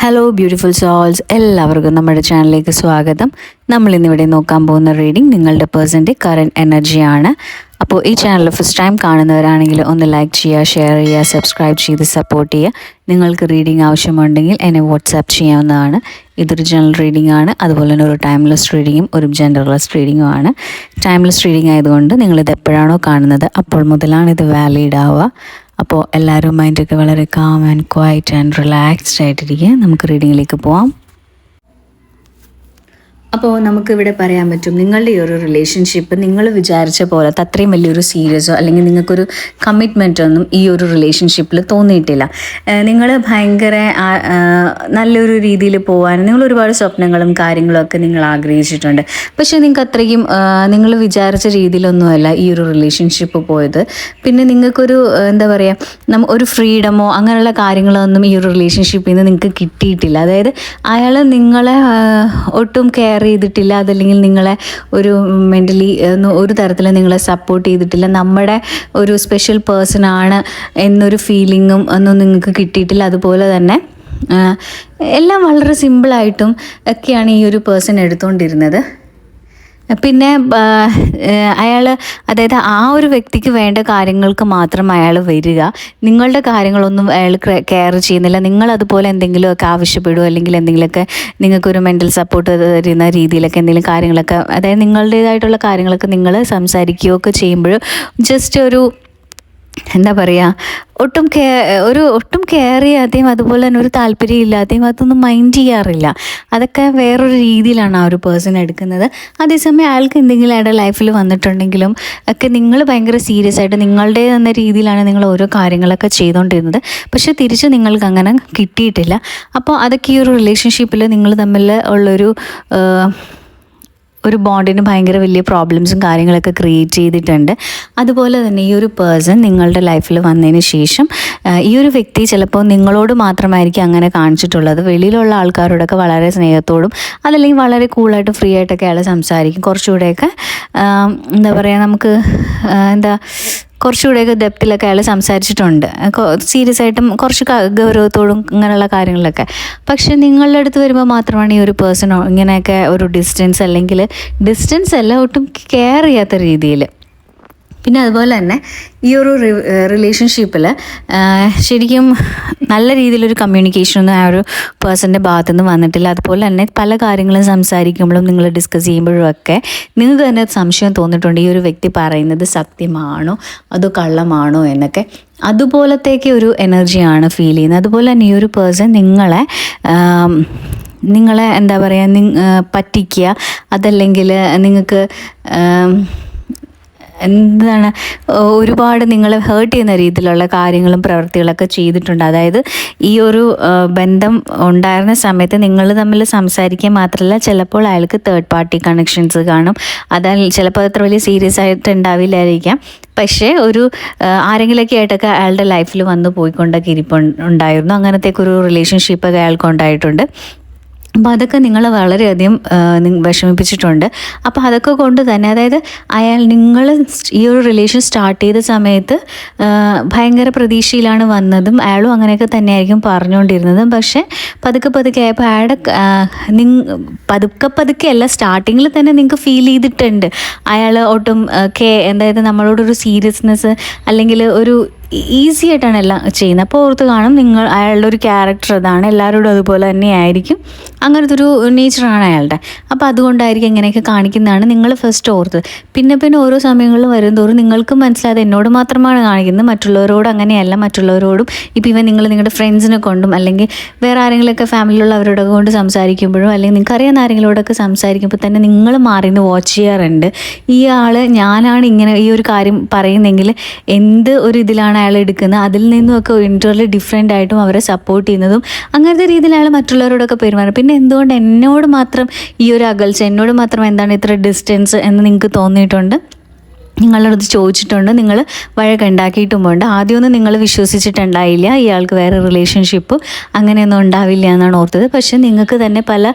Hello beautiful souls, എല്ലാവർക്കും നമ്മുടെ ചാനലിലേക്ക് സ്വാഗതം. നമ്മളിന്നിവിടെ നോക്കാൻ പോകുന്ന റീഡിംഗ് നിങ്ങളുടെ പേഴ്സൻ്റെ കറൻറ്റ് എനർജിയാണ്. അപ്പോൾ ഈ ചാനൽ ഫസ്റ്റ് ടൈം കാണുന്നവരാണെങ്കിൽ ഒന്ന് ലൈക്ക് ചെയ്യുക, ഷെയർ ചെയ്യുക, സബ്സ്ക്രൈബ് ചെയ്ത് സപ്പോർട്ട് ചെയ്യുക. നിങ്ങൾക്ക് റീഡിംഗ് ആവശ്യമുണ്ടെങ്കിൽ എന്നെ വാട്സാപ്പ് ചെയ്യാവുന്നതാണ്. ഇതൊരു ജനറൽ റീഡിംഗ് ആണ്, അതുപോലെ തന്നെ ഒരു ടൈംലെസ് റീഡിങ്ങും ഒരു ജനറൽലെസ് റീഡിങ്ങും ആണ്. ടൈംലെസ് റീഡിംഗ് ആയതുകൊണ്ട് നിങ്ങളിത് എപ്പോഴാണോ കാണുന്നത് അപ്പോൾ മുതലാണ് ഇത് വാലിഡ് ആവുക. അപ്പോൾ എല്ലാവരും മൈൻഡൊക്കെ വളരെ calm and quiet and relaxed ആയിട്ടിരിക്കുക. നമുക്ക് റീഡിങ്ങിലേക്ക് പോവാം. അപ്പോൾ നമുക്കിവിടെ പറയാൻ പറ്റും, നിങ്ങളുടെ ഈ ഒരു റിലേഷൻഷിപ്പ് നിങ്ങൾ വിചാരിച്ച പോലത്തെ അത്രയും വലിയൊരു സീരിയസോ അല്ലെങ്കിൽ നിങ്ങൾക്കൊരു കമ്മിറ്റ്മെൻറ്റോ ഒന്നും ഈ ഒരു റിലേഷൻഷിപ്പിൽ തോന്നിയിട്ടില്ല. നിങ്ങൾ ഭയങ്കര നല്ലൊരു രീതിയിൽ പോകാൻ നിങ്ങൾ ഒരുപാട് സ്വപ്നങ്ങളും കാര്യങ്ങളൊക്കെ നിങ്ങൾ ആഗ്രഹിച്ചിട്ടുണ്ട്. പക്ഷേ നിങ്ങൾക്ക് അത്രയും നിങ്ങൾ വിചാരിച്ച രീതിയിലൊന്നുമല്ല ഈ ഒരു റിലേഷൻഷിപ്പ് പോയത്. പിന്നെ നിങ്ങൾക്കൊരു എന്താ പറയുക, ഒരു ഫ്രീഡമോ അങ്ങനെയുള്ള കാര്യങ്ങളൊന്നും ഈ ഒരു റിലേഷൻഷിപ്പിൽ നിന്ന് നിങ്ങൾക്ക് കിട്ടിയിട്ടില്ല. അതായത് അയാൾ നിങ്ങളെ ഒട്ടും കെയർ ചെയ്തിട്ടില്ല, അതല്ലെങ്കിൽ നിങ്ങളെ ഒരു മെൻ്റലി ഒരു തരത്തിൽ നിങ്ങളെ സപ്പോർട്ട് ചെയ്തിട്ടില്ല. നമ്മുടെ ഒരു സ്പെഷ്യൽ പേഴ്സൺ ആണ് എന്നൊരു ഫീലിങ്ങും ഒന്നും നിങ്ങൾക്ക് കിട്ടിയിട്ടില്ല. അതുപോലെ തന്നെ എല്ലാം വളരെ സിമ്പിളായിട്ടും ഒക്കെയാണ് ഈ ഒരു പേഴ്സൺ എടുത്തുകൊണ്ടിരുന്നത്. പിന്നെ അയാൾ, അതായത് ആ ഒരു വ്യക്തിക്ക് വേണ്ട കാര്യങ്ങൾക്ക് മാത്രം അയാൾ വരിക, നിങ്ങളുടെ കാര്യങ്ങളൊന്നും അയാൾ കെയർ ചെയ്യുന്നില്ല. നിങ്ങളതുപോലെ എന്തെങ്കിലുമൊക്കെ ആവശ്യപ്പെടുമോ അല്ലെങ്കിൽ എന്തെങ്കിലുമൊക്കെ നിങ്ങൾക്കൊരു മെൻ്റൽ സപ്പോർട്ട് തരുന്ന രീതിയിലൊക്കെ എന്തെങ്കിലും കാര്യങ്ങളൊക്കെ, അതായത് നിങ്ങളുടേതായിട്ടുള്ള കാര്യങ്ങളൊക്കെ നിങ്ങൾ സംസാരിക്കുകയൊക്കെ ചെയ്യുമ്പോൾ ജസ്റ്റ് ഒരു എന്താ പറയുക, ഒട്ടും കെയർ ചെയ്യാതെയും അതുപോലെ തന്നെ ഒരു താല്പര്യം ഇല്ലാതെയും അതൊന്നും മൈൻഡ് ചെയ്യാറില്ല. അതൊക്കെ വേറൊരു രീതിയിലാണ് ആ ഒരു പേഴ്സൺ എടുക്കുന്നത്. അതേസമയം അയാൾക്ക് എന്തെങ്കിലും അയാളുടെ ലൈഫിൽ വന്നിട്ടുണ്ടെങ്കിലും ഒക്കെ നിങ്ങൾ ഭയങ്കര സീരിയസ് ആയിട്ട് നിങ്ങളുടെ എന്ന രീതിയിലാണ് നിങ്ങൾ ഓരോ കാര്യങ്ങളൊക്കെ ചെയ്തുകൊണ്ടിരുന്നത്. പക്ഷേ തിരിച്ച് നിങ്ങൾക്ക് അങ്ങനെ കിട്ടിയിട്ടില്ല. അപ്പോൾ അതൊക്കെ ഈ ഒരു റിലേഷൻഷിപ്പിൽ നിങ്ങൾ തമ്മിൽ ഉള്ളൊരു ബോണ്ടിന് ഭയങ്കര വലിയ പ്രോബ്ലംസും കാര്യങ്ങളൊക്കെ ക്രിയേറ്റ് ചെയ്തിട്ടുണ്ട്. അതുപോലെ തന്നെ ഈ ഒരു പേഴ്സൺ നിങ്ങളുടെ ലൈഫിൽ വന്നതിന് ശേഷം ഈ ഒരു വ്യക്തി ചിലപ്പോൾ നിങ്ങളോട് മാത്രമായിരിക്കും അങ്ങനെ കാണിച്ചിട്ടുള്ളത്. വെളിയിലുള്ള ആൾക്കാരോടൊക്കെ വളരെ സ്നേഹത്തോടും അതല്ലെങ്കിൽ വളരെ കൂളായിട്ട് ഫ്രീ ആയിട്ടൊക്കെ അയാൾ സംസാരിക്കും. കുറച്ചുകൂടെയൊക്കെ എന്താ പറയുക, നമുക്ക് കുറച്ചുകൂടെയൊക്കെ ഡെപ്തിലൊക്കെ അയാൾ സംസാരിച്ചിട്ടുണ്ട്, സീരിയസ് ആയിട്ടും കുറച്ച് ഗൗരവത്തോടും ഇങ്ങനെയുള്ള കാര്യങ്ങളിലൊക്കെ. പക്ഷെ നിങ്ങളുടെ അടുത്ത് വരുമ്പോൾ മാത്രമാണ് ഈ ഒരു പേഴ്സൺ ഇങ്ങനെയൊക്കെ ഒരു ഡിസ്റ്റൻസ് അല്ല, ഒട്ടും കെയർ ചെയ്യാത്ത രീതിയിൽ. പിന്നെ അതുപോലെ തന്നെ ഈ ഒരു റിലേഷൻഷിപ്പിൽ ശരിക്കും നല്ല രീതിയിലൊരു കമ്മ്യൂണിക്കേഷനൊന്നും ആ ഒരു പേഴ്സൻ്റെ ഭാഗത്തുനിന്ന് വന്നിട്ടില്ല. അതുപോലെ തന്നെ പല കാര്യങ്ങളും സംസാരിക്കുമ്പോഴും നിങ്ങൾ ഡിസ്കസ് ചെയ്യുമ്പോഴും ഒക്കെ നിങ്ങൾക്ക് തന്നെ സംശയം തോന്നിയിട്ടുണ്ട്, ഈ ഒരു വ്യക്തി പറയുന്നത് സത്യമാണോ അതോ കള്ളമാണോ എന്നൊക്കെ. അതുപോലത്തേക്ക് ഒരു എനർജിയാണ് ഫീൽ ചെയ്യുന്നത്. അതുപോലെ തന്നെ ഈ ഒരു പേഴ്സൺ നിങ്ങളെ എന്താ പറയുക, പറ്റിക്കുക, അതല്ലെങ്കിൽ നിങ്ങൾക്ക് ഒരുപാട് നിങ്ങളെ ഹേർട്ട് ചെയ്യുന്ന രീതിയിലുള്ള കാര്യങ്ങളും പ്രവൃത്തികളൊക്കെ ചെയ്തിട്ടുണ്ട്. അതായത് ഈ ഒരു ബന്ധം ഉണ്ടായിരുന്ന സമയത്ത് നിങ്ങൾ തമ്മിൽ സംസാരിക്കുക മാത്രമല്ല, ചിലപ്പോൾ അയാൾക്ക് തേർഡ് പാർട്ടി കണക്ഷൻസ് കാണും. ചിലപ്പോൾ അത്ര വലിയ സീരിയസ് ആയിട്ട് ഉണ്ടാവില്ലായിരിക്കാം, പക്ഷേ ഒരു ആരെങ്കിലുമൊക്കെ ആയിട്ടൊക്കെ അയാളുടെ ലൈഫിൽ വന്നു പോയിക്കൊണ്ടൊക്കെ ഇരിപ്പുണ്ടായിരുന്നു. അങ്ങനത്തേക്ക് ഒരു റിലേഷൻഷിപ്പൊക്കെ അയാൾക്ക് ഉണ്ടായിട്ടുണ്ട്. അപ്പോൾ അതൊക്കെ നിങ്ങളെ വളരെയധികം വിഷമിപ്പിച്ചിട്ടുണ്ട്. അപ്പോൾ അതൊക്കെ കൊണ്ട് തന്നെ, അതായത് നിങ്ങൾ ഈ ഒരു റിലേഷൻ സ്റ്റാർട്ട് ചെയ്ത സമയത്ത് ഭയങ്കര പ്രതീക്ഷയിലാണ് വന്നതും അയാളും അങ്ങനെയൊക്കെ തന്നെയായിരിക്കും പറഞ്ഞുകൊണ്ടിരുന്നതും. പക്ഷേ പതുക്കെ ആയപ്പോൾ അയാളുടെ പതുക്കെ അല്ല, സ്റ്റാർട്ടിങ്ങിൽ തന്നെ നിങ്ങൾക്ക് ഫീൽ ചെയ്തിട്ടുണ്ട് അയാൾ ഒട്ടും അതായത് നമ്മളോടൊരു സീരിയസ്നെസ് അല്ലെങ്കിൽ ഒരു ഈസി ആയിട്ടാണ് എല്ലാം ചെയ്യുന്നത്. അപ്പോൾ ഓർത്ത് കാണും അയാളുടെ ഒരു ക്യാരക്ടർ അതാണ്, എല്ലാവരോടും അതുപോലെ തന്നെ ആയിരിക്കും, അങ്ങനത്തെ ഒരു നേച്ചറാണ് അയാളുടെ. അപ്പോൾ അതുകൊണ്ടായിരിക്കും ഇങ്ങനെയൊക്കെ കാണിക്കുന്നതാണ് നിങ്ങൾ ഫസ്റ്റ് ഓർത്തത്. പിന്നെ ഓരോ സമയങ്ങളിൽ വരുന്തോറും നിങ്ങൾക്ക് മനസ്സിലായത് എന്നോട് മാത്രമാണ് കാണിക്കുന്നത്, മറ്റുള്ളവരോട് അങ്ങനെയല്ല. മറ്റുള്ളവരോടും ഇപ്പോൾ നിങ്ങൾ നിങ്ങളുടെ ഫ്രണ്ട്സിനെ കൊണ്ടും അല്ലെങ്കിൽ വേറെ ആരെങ്കിലുമൊക്കെ ഫാമിലിയിലുള്ളവരോടൊക്കെ കൊണ്ട് സംസാരിക്കുമ്പോഴും അല്ലെങ്കിൽ നിങ്ങൾക്ക് അറിയാവുന്ന ആരെങ്കിലോടൊക്കെ സംസാരിക്കുമ്പോൾ തന്നെ നിങ്ങൾ മാറിന്ന് വാച്ച് ചെയ്യാറുണ്ട്. ഈ ആൾ ഞാനാണ് ഇങ്ങനെ ഈ ഒരു കാര്യം പറയുന്നെങ്കിൽ എന്ത് ഒരു ഇതിലാണ് അയാൾ എടുക്കുന്നത്, അതിൽ നിന്നുമൊക്കെ ഇൻറ്റർലി ഡിഫറെൻ്റ് ആയിട്ടും അവരെ സപ്പോർട്ട് ചെയ്യുന്നതും അങ്ങനത്തെ രീതിയിൽ അയാൾ മറ്റുള്ളവരോടൊക്കെ പെരുമാറും. പിന്നെ എന്തുകൊണ്ട് എന്നോട് മാത്രം ഈ ഒരു അകൽച്ച, എന്നോട് മാത്രം എന്താണ് ഇത്ര ഡിസ്റ്റൻസ് എന്ന് നിങ്ങൾക്ക് തോന്നിയിട്ടുണ്ട്. നിങ്ങളുടെ അടുത്ത് ചോദിച്ചിട്ടുണ്ട്, നിങ്ങൾ വഴക്കുണ്ടാക്കിയിട്ടുമുണ്ട്. ആദ്യമൊന്നും നിങ്ങൾ വിശ്വസിച്ചിട്ടുണ്ടായില്ല ഇയാൾക്ക് വേറെ റിലേഷൻഷിപ്പ് അങ്ങനെയൊന്നും ഉണ്ടാവില്ല എന്നാണ് ഓർത്തത്. പക്ഷേ നിങ്ങൾക്ക് തന്നെ പല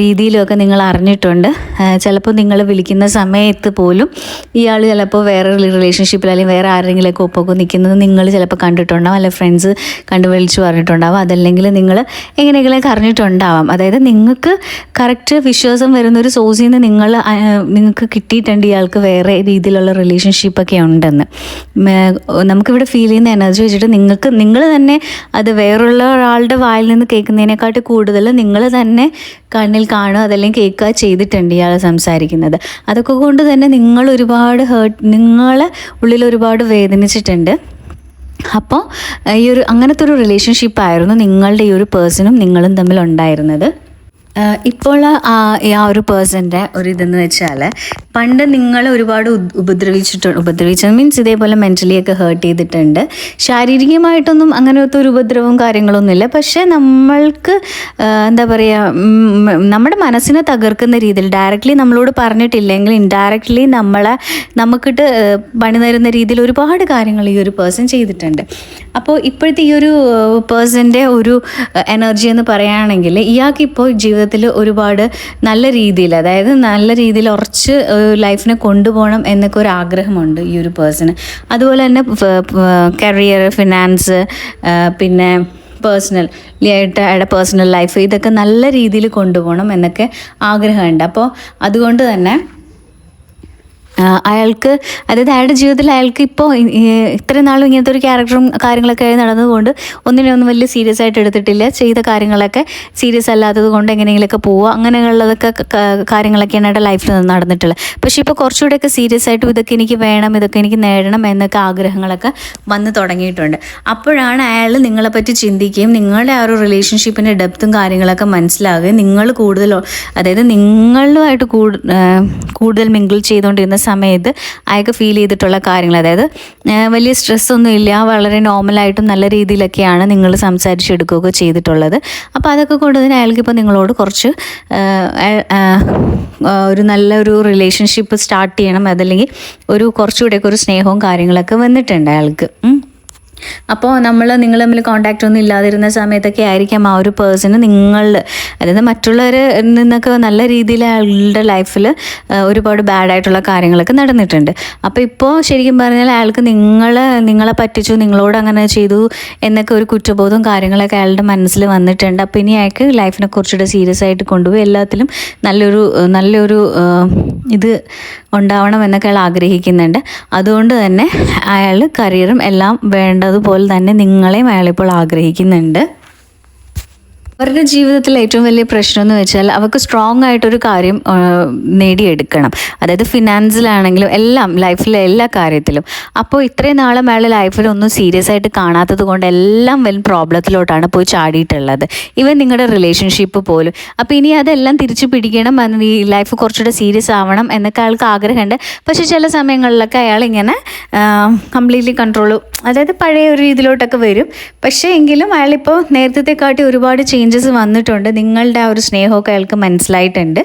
രീതിയിലുമൊക്കെ നിങ്ങൾ അറിഞ്ഞിട്ടുണ്ട്. ചിലപ്പോൾ നിങ്ങൾ വിളിക്കുന്ന സമയത്ത് പോലും ഇയാൾ ചിലപ്പോൾ വേറെ റിലേഷൻഷിപ്പിൽ അല്ലെങ്കിൽ വേറെ ആരെങ്കിലുമൊക്കെ ഒപ്പൊക്കെ നിൽക്കുന്നത് നിങ്ങൾ ചിലപ്പോൾ കണ്ടിട്ടുണ്ടാവും, അല്ലെങ്കിൽ ഫ്രണ്ട്സ് കണ്ടു വിളിച്ചു പറഞ്ഞിട്ടുണ്ടാവും, അതല്ലെങ്കിൽ നിങ്ങൾ എങ്ങനെയെങ്കിലുമൊക്കെ അറിഞ്ഞിട്ടുണ്ടാവാം. അതായത് നിങ്ങൾക്ക് കറക്റ്റ് വിശ്വാസം വരുന്നൊരു സോഴ്സിൽ നിന്ന് നിങ്ങൾക്ക് കിട്ടിയിട്ടുണ്ട് ഇയാൾക്ക് വേറെ രീതിയിലുള്ള റിലേഷൻഷിപ്പൊക്കെ ഉണ്ടെന്ന്. നമുക്കിവിടെ ഫീൽ ചെയ്യുന്ന എനർജി വെച്ചിട്ട് നിങ്ങൾ തന്നെ അത് വേറുള്ള ഒരാളുടെ വായിൽ നിന്ന് കേൾക്കുന്നതിനെക്കാട്ടി കൂടുതൽ നിങ്ങൾ തന്നെ കണ്ണിൽ കാണുക അതല്ലെങ്കിൽ കേൾക്കുക ചെയ്തിട്ടുണ്ട് ഇയാൾ സംസാരിക്കുന്നത്. അതൊക്കെ കൊണ്ട് തന്നെ നിങ്ങൾ ഒരുപാട് നിങ്ങളെ ഉള്ളിൽ ഒരുപാട് വേദനിച്ചിട്ടുണ്ട്. അപ്പോൾ അങ്ങനത്തെ ഒരു റിലേഷൻഷിപ്പായിരുന്നു നിങ്ങളുടെ ഈ ഒരു പേഴ്സണും നിങ്ങളും തമ്മിൽ ഉണ്ടായിരുന്നത്. ഇപ്പോൾ ആ ഒരു പേഴ്സൻ്റെ ഒരു ഇതെന്ന് വെച്ചാൽ പണ്ട് നിങ്ങൾ ഒരുപാട് ഉപദ്രവിച്ചത് മീൻസ് ഇതേപോലെ മെൻ്റലിയൊക്കെ ഹേർട്ട് ചെയ്തിട്ടുണ്ട്. ശാരീരികമായിട്ടൊന്നും അങ്ങനത്തെ ഒരു ഉപദ്രവവും കാര്യങ്ങളൊന്നുമില്ല. പക്ഷേ നമ്മൾക്ക് എന്താ പറയുക, നമ്മുടെ മനസ്സിനെ തകർക്കുന്ന രീതിയിൽ ഡയറക്റ്റ്ലി നമ്മളോട് പറഞ്ഞിട്ടില്ലെങ്കിൽ ഇൻഡയറക്റ്റ്ലി നമുക്കിട്ട് പണി തരുന്ന രീതിയിൽ ഒരുപാട് കാര്യങ്ങൾ ഈ ഒരു പേഴ്സൺ ചെയ്തിട്ടുണ്ട്. അപ്പോൾ ഇപ്പോഴത്തെ ഈ ഒരു പേഴ്സൻ്റെ ഒരു എനർജി എന്ന് പറയുകയാണെങ്കിൽ ഇയാൾക്കിപ്പോൾ ജീവിതത്തിൽ ഒരുപാട് നല്ല രീതിയിൽ, അതായത് നല്ല രീതിയിൽ ഉറച്ച് ലൈഫിനെ കൊണ്ടുപോകണം എന്നൊക്കെ ഒരു ആഗ്രഹമുണ്ട് ഈ ഒരു പേഴ്സണ്. അതുപോലെ തന്നെ കരിയർ, ഫിനാൻസ്, പിന്നെ പേഴ്സണൽ ലൈഫ് ഇതൊക്കെ നല്ല രീതിയിൽ കൊണ്ടുപോകണം എന്നൊക്കെ ആഗ്രഹമുണ്ട്. അപ്പോൾ അതുകൊണ്ട് തന്നെ അയാൾക്ക്, അതായത് അയാളുടെ ജീവിതത്തിൽ അയാൾക്ക് ഇപ്പോൾ ഇത്രയും നാളും ഇങ്ങനത്തെ ഒരു ക്യാരക്ടറും കാര്യങ്ങളൊക്കെ നടന്നതുകൊണ്ട് ഒന്നിനൊന്നും വലിയ സീരിയസ് ആയിട്ട് എടുത്തിട്ടില്ല. ചെയ്ത കാര്യങ്ങളൊക്കെ സീരിയസ് അല്ലാത്തത് കൊണ്ട് എങ്ങനെയെങ്കിലുമൊക്കെ പോവുക, അങ്ങനെയുള്ളതൊക്കെ കാര്യങ്ങളൊക്കെയാണ് അയാളുടെ ലൈഫിൽ നടന്നിട്ടുള്ളത്. പക്ഷേ ഇപ്പോൾ കുറച്ചുകൂടെയൊക്കെ സീരിയസ് ആയിട്ട് ഇതൊക്കെ എനിക്ക് വേണം, ഇതൊക്കെ എനിക്ക് നേടണം എന്നൊക്കെ ആഗ്രഹങ്ങളൊക്കെ വന്ന് തുടങ്ങിയിട്ടുണ്ട്. അപ്പോഴാണ് അയാൾ നിങ്ങളെപ്പറ്റി ചിന്തിക്കുകയും നിങ്ങളുടെ ആ ഒരു റിലേഷൻഷിപ്പിൻ്റെ ഡെപ്തും കാര്യങ്ങളൊക്കെ മനസ്സിലാകുകയും നിങ്ങൾ കൂടുതൽ, അതായത് നിങ്ങളുമായിട്ട് കൂടുതൽ മിങ്കിൾ ചെയ്തുകൊണ്ടിരുന്ന സമയത്ത് അയാൾക്ക് ഫീൽ ചെയ്തിട്ടുള്ള കാര്യങ്ങൾ, അതായത് വലിയ സ്ട്രെസ്സൊന്നും ഇല്ല, വളരെ നോർമലായിട്ടും നല്ല രീതിയിലൊക്കെയാണ് നിങ്ങൾ സംസാരിച്ചെടുക്കുകയൊക്കെ ചെയ്തിട്ടുള്ളത്. അപ്പോൾ അതൊക്കെ കൊണ്ട് തന്നെ അയാൾക്കിപ്പോൾ നിങ്ങളോട് കുറച്ച് ഒരു നല്ലൊരു റിലേഷൻഷിപ്പ് സ്റ്റാർട്ട് ചെയ്യണം, അതല്ലെങ്കിൽ ഒരു കുറച്ചുകൂടെയൊക്കെ ഒരു സ്നേഹവും കാര്യങ്ങളൊക്കെ വന്നിട്ടുണ്ട് അയാൾക്ക്. അപ്പോൾ നിങ്ങൾ തമ്മിൽ കോൺടാക്റ്റ് ഒന്നും ഇല്ലാതിരുന്ന സമയത്തൊക്കെ ആയിരിക്കാം ആ ഒരു പേഴ്സണ് അതായത് മറ്റുള്ളവരിൽ നിന്നൊക്കെ നല്ല രീതിയിൽ അയാളുടെ ലൈഫിൽ ഒരുപാട് ബാഡായിട്ടുള്ള കാര്യങ്ങളൊക്കെ നടന്നിട്ടുണ്ട്. അപ്പോൾ ഇപ്പോൾ ശരിക്കും പറഞ്ഞാൽ അയാൾക്ക് നിങ്ങളെ പറ്റിച്ചു, നിങ്ങളോട് അങ്ങനെ ചെയ്തു എന്നൊക്കെ ഒരു കുറ്റബോധവും കാര്യങ്ങളൊക്കെ അയാളുടെ മനസ്സിൽ വന്നിട്ടുണ്ട്. അപ്പോൾ ഇനി അയാൾക്ക് ലൈഫിനെ കുറച്ചുകൂടെ സീരിയസ് ആയിട്ട് കൊണ്ടുപോയി എല്ലാത്തിലും നല്ലൊരു ഇത് ഉണ്ടാവണം എന്നൊക്കെ അയാൾ ആഗ്രഹിക്കുന്നുണ്ട്. അതുകൊണ്ട് തന്നെ അയാൾ കരിയറും എല്ലാം വേണ്ടതുപോലെ തന്നെ നിങ്ങളെയും അയാളിപ്പോൾ ആഗ്രഹിക്കുന്നുണ്ട്. അവരുടെ ജീവിതത്തിൽ ഏറ്റവും വലിയ പ്രശ്നം എന്ന് വെച്ചാൽ അവർക്ക് സ്ട്രോങ് ആയിട്ടൊരു കാര്യം നേടിയെടുക്കണം, അതായത് ഫിനാൻസിലാണെങ്കിലും എല്ലാം, ലൈഫിലെ എല്ലാ കാര്യത്തിലും. അപ്പോൾ ഇത്രയും നാളും അയാളുടെ ലൈഫിൽ ഒന്നും സീരിയസ് ആയിട്ട് കാണാത്തത് കൊണ്ട് എല്ലാം വലിയ പ്രോബ്ലത്തിലോട്ടാണ് പോയി ചാടിയിട്ടുള്ളത്, ഈവൻ നിങ്ങളുടെ റിലേഷൻഷിപ്പ് പോലും. അപ്പോൾ ഇനി അതെല്ലാം തിരിച്ചു പിടിക്കണം, ഈ ലൈഫ് കുറച്ചുകൂടെ സീരിയസ് ആവണം എന്നൊക്കെ അയാൾക്ക് ആഗ്രഹമുണ്ട്. പക്ഷേ ചില സമയങ്ങളിലൊക്കെ അയാൾ ഇങ്ങനെ കംപ്ലീറ്റ്ലി കൺട്രോൾ, അതായത് പഴയ ഒരു രീതിയിലോട്ടൊക്കെ വരും. പക്ഷേ എങ്കിലും അയാളിപ്പോൾ നേരത്തെക്കാട്ടി ഒരുപാട് ചേഞ്ചസ് വന്നിട്ടുണ്ട്. നിങ്ങളുടെ ആ ഒരു സ്നേഹമൊക്കെ അയാൾക്ക് മനസ്സിലായിട്ടുണ്ട്.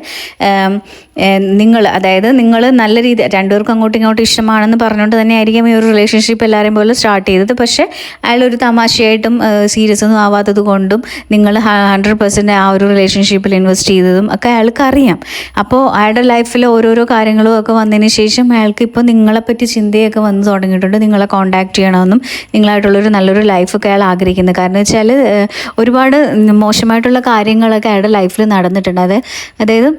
അതായത് നിങ്ങൾ നല്ല രീതി രണ്ടുപേർക്കും അങ്ങോട്ടും ഇങ്ങോട്ടും ഇഷ്ടമാണെന്ന് പറഞ്ഞുകൊണ്ട് തന്നെ ആയിരിക്കും ഈ ഒരു റിലേഷൻഷിപ്പ് എല്ലാവരെയും പോലെ സ്റ്റാർട്ട് ചെയ്തത്. പക്ഷേ അയാളൊരു തമാശയായിട്ടും സീരിയസ് ഒന്നും ആവാത്തത് കൊണ്ടും നിങ്ങൾ 100% ആ ഒരു റിലേഷൻഷിപ്പിൽ ഇൻവെസ്റ്റ് ചെയ്തതും ഒക്കെ അയാൾക്ക് അറിയാം. അപ്പോൾ അയാളുടെ ലൈഫിൽ ഓരോരോ കാര്യങ്ങളും ഒക്കെ വന്നതിന് ശേഷം അയാൾക്ക് ഇപ്പോൾ നിങ്ങളെപ്പറ്റി ചിന്തയൊക്കെ വന്ന് തുടങ്ങിയിട്ടുണ്ട്. നിങ്ങളെ കോൺടാക്ട് ചെയ്യണമെന്നും നിങ്ങളായിട്ടുള്ളൊരു നല്ലൊരു ലൈഫൊക്കെ അയാൾ ആഗ്രഹിക്കുന്നത്. കാരണം വെച്ചാൽ ഒരുപാട് മോശമായിട്ടുള്ള കാര്യങ്ങളൊക്കെ അയാളുടെ ലൈഫിൽ നടന്നിട്ടുണ്ട്. അതായത്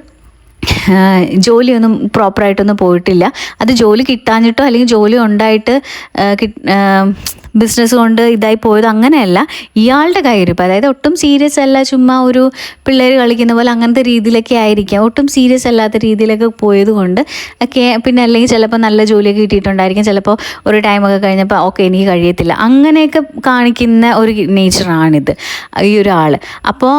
ജോലിയൊന്നും പ്രോപ്പറായിട്ടൊന്നും പോയിട്ടില്ല. അത് ജോലി കിട്ടാഞ്ഞിട്ടോ അല്ലെങ്കിൽ ജോലി ഉണ്ടായിട്ട് ബിസിനസ് കൊണ്ട് ഇതായി പോയത് അങ്ങനെയല്ല, ഇയാളുടെ കയ്യിരിപ്പ്. അതായത് ഒട്ടും സീരിയസ് അല്ല, ചുമ്മാ ഒരു പിള്ളേർ കളിക്കുന്ന പോലെ അങ്ങനത്തെ രീതിയിലൊക്കെ ആയിരിക്കാം. ഒട്ടും സീരിയസ് അല്ലാത്ത രീതിയിലൊക്കെ പോയത് കൊണ്ട് ഒക്കെ, പിന്നെ അല്ലെങ്കിൽ ചിലപ്പോൾ നല്ല ജോലിയൊക്കെ കിട്ടിയിട്ടുണ്ടായിരിക്കും, ചിലപ്പോൾ ഒരു ടൈമൊക്കെ കഴിഞ്ഞപ്പോൾ ഓക്കെ എനിക്ക് കഴിയത്തില്ല, അങ്ങനെയൊക്കെ കാണിക്കുന്ന ഒരു നേച്ചറാണിത് ഈ ഒരാൾ. അപ്പോൾ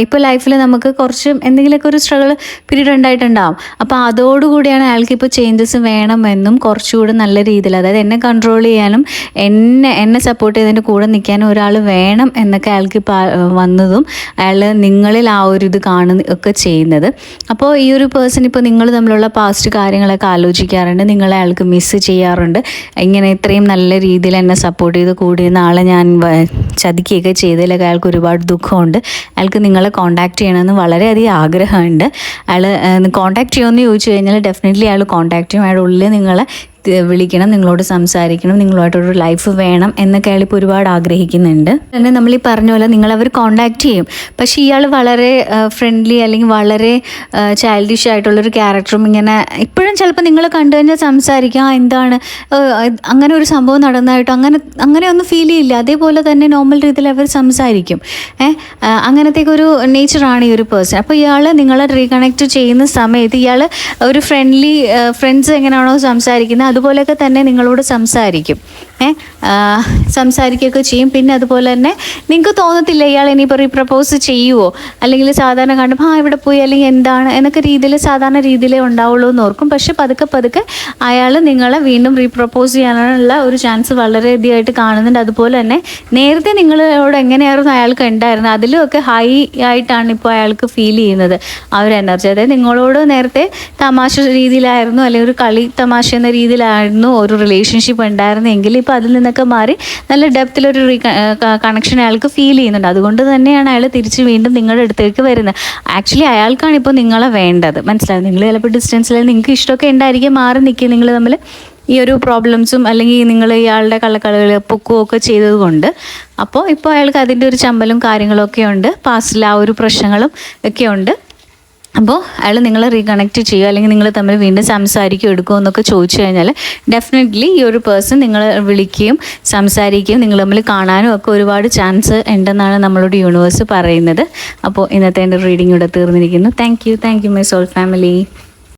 ഇപ്പോൾ ലൈഫിൽ നമുക്ക് കുറച്ച് എന്തെങ്കിലുമൊക്കെ ഒരു സ്ട്രഗിൾ പീരീഡ് ഉണ്ടായിട്ടുണ്ടാവും. അപ്പോൾ അതോടുകൂടിയാണ് അയാൾക്ക് ഇപ്പോൾ ചേഞ്ചസ് വേണമെന്നും കുറച്ചുകൂടി നല്ല രീതിയിൽ, അതായത് എന്നെ കൺട്രോൾ ചെയ്യാനും പിന്നെ എന്നെ സപ്പോർട്ട് ചെയ്തതിൻ്റെ കൂടെ നിൽക്കാനും ഒരാൾ വേണം എന്നൊക്കെ അയാൾക്ക് വന്നതും അയാൾ നിങ്ങളിൽ ആ ഒരു ഇത് ഒക്കെ ചെയ്യുന്നത്. അപ്പോൾ ഈ ഒരു പേഴ്സൺ ഇപ്പോൾ നിങ്ങൾ തമ്മിലുള്ള പാസ്റ്റ് കാര്യങ്ങളൊക്കെ ആലോചിക്കാറുണ്ട്, നിങ്ങളെ അയാൾക്ക് മിസ്സ് ചെയ്യാറുണ്ട്. ഇങ്ങനെ ഇത്രയും നല്ല രീതിയിൽ എന്നെ സപ്പോർട്ട് ചെയ്ത് കൂടിയുന്ന ആളെ ഞാൻ ചതിക്കുകയൊക്കെ ചെയ്തതിലൊക്കെ അയാൾക്ക് ഒരുപാട് ദുഃഖമുണ്ട്. അയാൾക്ക് നിങ്ങളെ കോൺടാക്റ്റ് ചെയ്യണമെന്ന് വളരെയധികം ആഗ്രഹമുണ്ട്. അയാൾ കോൺടാക്റ്റ് ചെയ്യുമെന്ന് ചോദിച്ചു കഴിഞ്ഞാൽ ഡെഫിനറ്റ്ലി അയാൾ കോൺടാക്റ്റ് ചെയ്യും. അയാളുടെ ഉള്ളിൽ നിങ്ങളെ വിളിക്കണം, നിങ്ങളോട് സംസാരിക്കണം, നിങ്ങളുമായിട്ടൊരു ലൈഫ് വേണം എന്നൊക്കെ അയാൾ ഇപ്പോൾ ഒരുപാട് ആഗ്രഹിക്കുന്നുണ്ട്. തന്നെ നമ്മൾ ഈ പറഞ്ഞ പോലെ നിങ്ങളവർ കോൺടാക്റ്റ് ചെയ്യും. പക്ഷേ ഇയാൾ വളരെ ഫ്രണ്ട്ലി അല്ലെങ്കിൽ വളരെ ചൈൽഡിഷ് ആയിട്ടുള്ളൊരു ക്യാരക്ടറും ഇങ്ങനെ ഇപ്പോഴും ചിലപ്പോൾ നിങ്ങൾ കണ്ടു കഴിഞ്ഞാൽ സംസാരിക്കാം, എന്താണ് അങ്ങനെ ഒരു സംഭവം നടന്നതായിട്ടോ അങ്ങനെയൊന്നും ഫീൽ ചെയ്യില്ല. അതേപോലെ തന്നെ നോർമൽ രീതിയിൽ അവർ സംസാരിക്കും. അങ്ങനത്തേക്കൊരു നേച്ചറാണ് ഈ ഒരു പേഴ്സൺ. അപ്പോൾ ഇയാൾ നിങ്ങളെ റീകണക്ട് ചെയ്യുന്ന സമയത്ത് ഇയാൾ ഒരു ഫ്രണ്ട്സ് എങ്ങനെയാണോ സംസാരിക്കുന്നത് അതുപോലെയൊക്കെ തന്നെ നിങ്ങളോട് സംസാരിക്കും. സംസാരിക്കുകയൊക്കെ ചെയ്യും. പിന്നെ അതുപോലെ തന്നെ നിങ്ങൾക്ക് തോന്നത്തില്ല ഇയാൾ ഇനിയിപ്പോൾ റീപ്രപ്പോസ് ചെയ്യുമോ, അല്ലെങ്കിൽ സാധാരണ കാണുമ്പോൾ ഇവിടെ പോയി അല്ലെങ്കിൽ എന്താണ് എന്നൊക്കെ രീതിയിൽ സാധാരണ രീതിയിലേ ഉണ്ടാവുള്ളൂ എന്ന് ഓർക്കും. പക്ഷെ പതുക്കെ അയാൾ നിങ്ങളെ വീണ്ടും റീപ്രപ്പോസ് ചെയ്യാനുള്ള ഒരു ചാൻസ് വളരെയധികമായിട്ട് കാണുന്നുണ്ട്. അതുപോലെ തന്നെ നേരത്തെ നിങ്ങളോട് എങ്ങനെയായിരുന്നു അയാൾക്ക് ഉണ്ടായിരുന്നത് അതിലുമൊക്കെ ഹൈ ആയിട്ടാണ് ഇപ്പോൾ അയാൾക്ക് ഫീൽ ചെയ്യുന്നത് ആ ഒരു എനർജി. അതായത് നിങ്ങളോട് നേരത്തെ തമാശ രീതിയിലായിരുന്നു, അല്ലെങ്കിൽ ഒരു കളി തമാശ എന്ന രീതിയിലായിരുന്നു ഒരു റിലേഷൻഷിപ്പ് ഉണ്ടായിരുന്നെങ്കിൽ ഇപ്പോൾ അതിൽ നിന്നൊക്കെ മാറി നല്ല ഡെപ്തിലൊരു കണക്ഷൻ അയാൾക്ക് ഫീൽ ചെയ്യുന്നുണ്ട്. അതുകൊണ്ട് തന്നെയാണ് അയാൾ തിരിച്ച് വീണ്ടും നിങ്ങളുടെ അടുത്തേക്ക് വരുന്നത്. ആക്ച്വലി അയാൾക്കാണ് ഇപ്പോൾ നിങ്ങളെ വേണ്ടത്, മനസ്സിലായത്. നിങ്ങൾ ചിലപ്പോൾ ഡിസ്റ്റൻസിൽ നിങ്ങൾക്ക് ഇഷ്ടമൊക്കെ ഉണ്ടായിരിക്കും, മാറി നിൽക്കുക നിങ്ങൾ തമ്മിൽ ഈ ഒരു പ്രോബ്ലംസും അല്ലെങ്കിൽ നിങ്ങൾ ഇയാളുടെ കള്ളക്കളികൾ പൊക്കുകയൊക്കെ ചെയ്തത് കൊണ്ട്. അപ്പോൾ ഇപ്പോൾ അയാൾക്ക് അതിൻ്റെ ഒരു ചമ്പലും കാര്യങ്ങളൊക്കെ ഉണ്ട്, പാസ്റ്റിൽ ആ ഒരു പ്രശ്നങ്ങളും ഒക്കെ ഉണ്ട്. അപ്പോൾ അയാൾ നിങ്ങളെ റീകണക്ട് ചെയ്യുക അല്ലെങ്കിൽ നിങ്ങൾ തമ്മിൽ വീണ്ടും സംസാരിക്കുകയോ എടുക്കുമോ എന്നൊക്കെ ചോദിച്ചു കഴിഞ്ഞാൽ ഡെഫിനറ്റ്ലി ഈ ഒരു പേഴ്സൺ നിങ്ങൾ വിളിക്കുകയും സംസാരിക്കുകയും നിങ്ങൾ തമ്മിൽ കാണാനും ഒക്കെ ഒരുപാട് ചാൻസ് ഉണ്ടെന്നാണ് നമ്മളോട് യൂണിവേഴ്സ് പറയുന്നത്. അപ്പോൾ ഇന്നത്തെ എൻ്റെ റീഡിംഗ് ഇവിടെ തീർന്നിരിക്കുന്നു. Thank you my soul family.